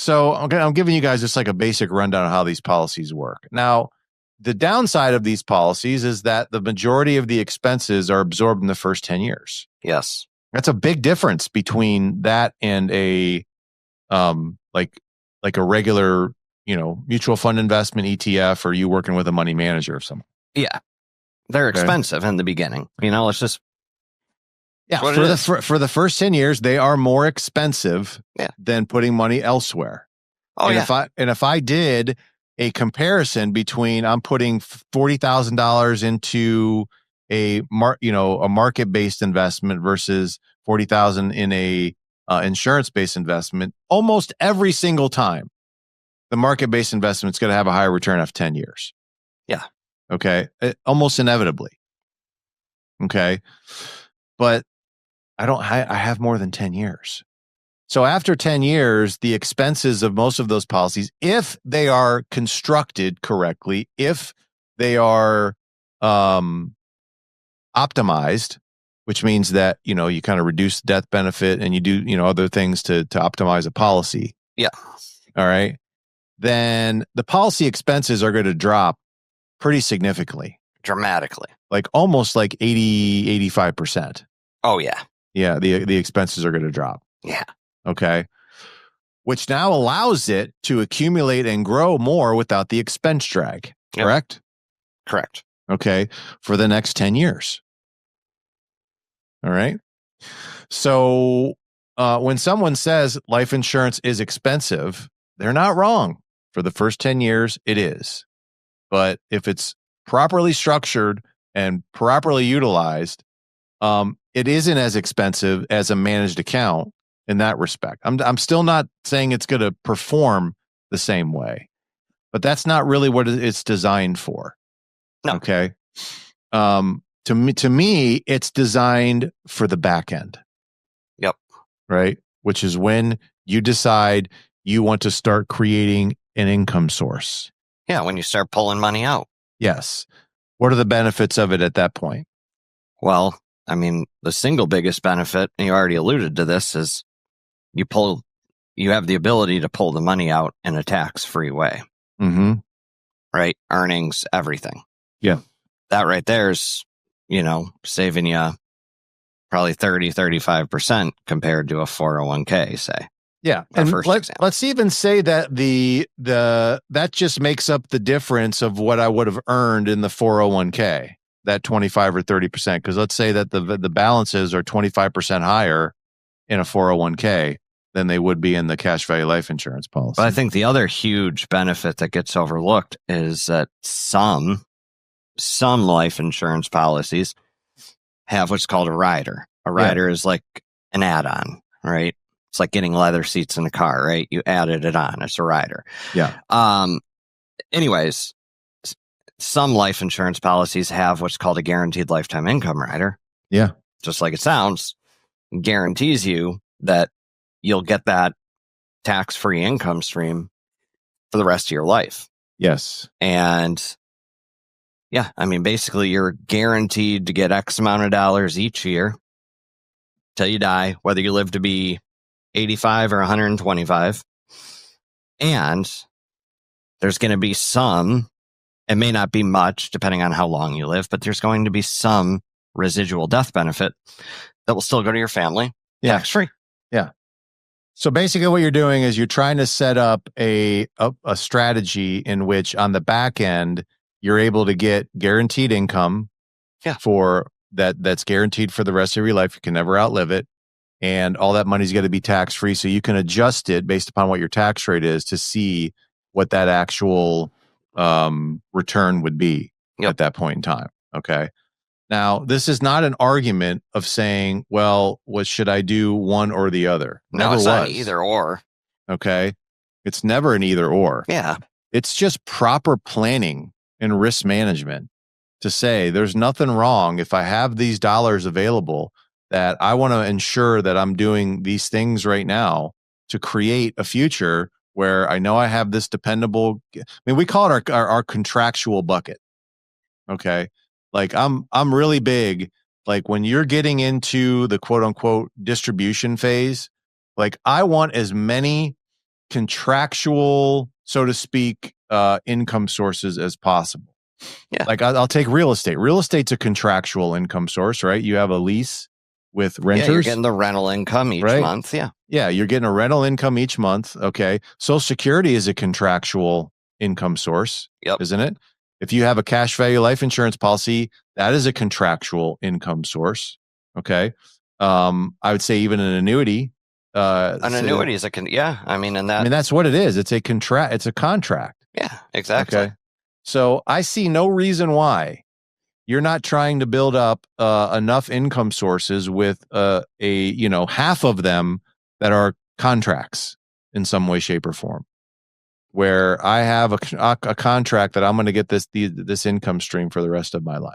So I'm giving you guys just like a basic rundown of how these policies work. Now, the downside of these policies is that the majority of the expenses are absorbed in the first 10 years. Yes. That's a big difference between that and a like a regular, mutual fund investment ETF, or you working with a money manager or something. Yeah. They're expensive in the beginning. Let's just for the first 10 years, they are more expensive than putting money elsewhere. Oh, If I did a comparison between I'm putting $40,000 into a market-based investment versus $40,000 in a insurance-based investment, almost every single time, the market-based investment is going to have a higher return after 10 years. Yeah. Okay. Almost inevitably. Okay. But I have more than 10 years. So after 10 years, the expenses of most of those policies, if they are constructed correctly, if they are optimized, which means that, you kind of reduce death benefit and you do, other things to optimize a policy. Yeah. All right. Then the policy expenses are going to drop pretty significantly. Dramatically. Like almost like 85%. Oh, yeah. Yeah. The expenses are going to drop. Yeah. Okay. Which now allows it to accumulate and grow more without the expense drag. Yep. Correct? Correct. Okay. For the next 10 years. All right. So when someone says life insurance is expensive, they're not wrong. For the first 10 years, it is. But if it's properly structured and properly utilized, it isn't as expensive as a managed account in that respect. I'm still not saying it's going to perform the same way, but that's not really what it's designed for. No. Okay. To me, it's designed for the back end. Yep. Right. Which is when you decide you want to start creating an income source. Yeah. When you start pulling money out. Yes. What are the benefits of it at that point? Well, the single biggest benefit, and you already alluded to this, is you have the ability to pull the money out in a tax-free way. Mm-hmm. Right? Earnings, everything. Yeah. That right there is, saving you probably 30-35% compared to a 401k, say. Yeah. And let's even say that that just makes up the difference of what I would have earned in the 401k, that 25 or 30%. Because let's say that the balances are 25% higher in a 401k than they would be in the cash value life insurance policy. But I think the other huge benefit that gets overlooked is that some life insurance policies have what's called a rider. A rider is like an add-on, right? It's like getting leather seats in a car, right? You added it on. It's a rider. Yeah. Anyways, some life insurance policies have what's called a guaranteed lifetime income rider. Yeah. Just like it sounds, guarantees you that you'll get that tax-free income stream for the rest of your life. Yes. And yeah, basically you're guaranteed to get X amount of dollars each year till you die, whether you live to be 85 or 125. And there's going to be some, it may not be much depending on how long you live, but there's going to be some residual death benefit that will still go to your family tax-free. Yeah. So basically what you're doing is you're trying to set up a strategy in which on the back end, you're able to get guaranteed income for that's guaranteed for the rest of your life. You can never outlive it. And all that money's got to be tax-free. So you can adjust it based upon what your tax rate is to see what that actual return would be at that point in time. Okay. Now, this is not an argument of saying, well, what should I do, one or the other? No, it's not either or. Okay. It's never an either or. Yeah. It's just proper planning and risk management to say there's nothing wrong if I have these dollars available that I want to ensure that I'm doing these things right now to create a future where I know I have this dependable. We call it our contractual bucket. Okay. Like I'm really big. Like when you're getting into the quote unquote distribution phase, like I want as many contractual, so to speak, income sources as possible. Yeah. Like I'll take real estate. Real estate's a contractual income source, right? You have a lease with renters. Yeah, you're getting the rental income each month. Yeah. Yeah, you're getting a rental income each month. Okay. Social Security is a contractual income source, isn't it? If you have a cash value life insurance policy, that is a contractual income source. Okay. I would say even an annuity. An annuity is that's what it is. It's a contract. Yeah, exactly. Okay. So I see no reason why you're not trying to build up enough income sources with half of them that are contracts in some way, shape, or form, where I have a contract that I'm going to get this income stream for the rest of my life.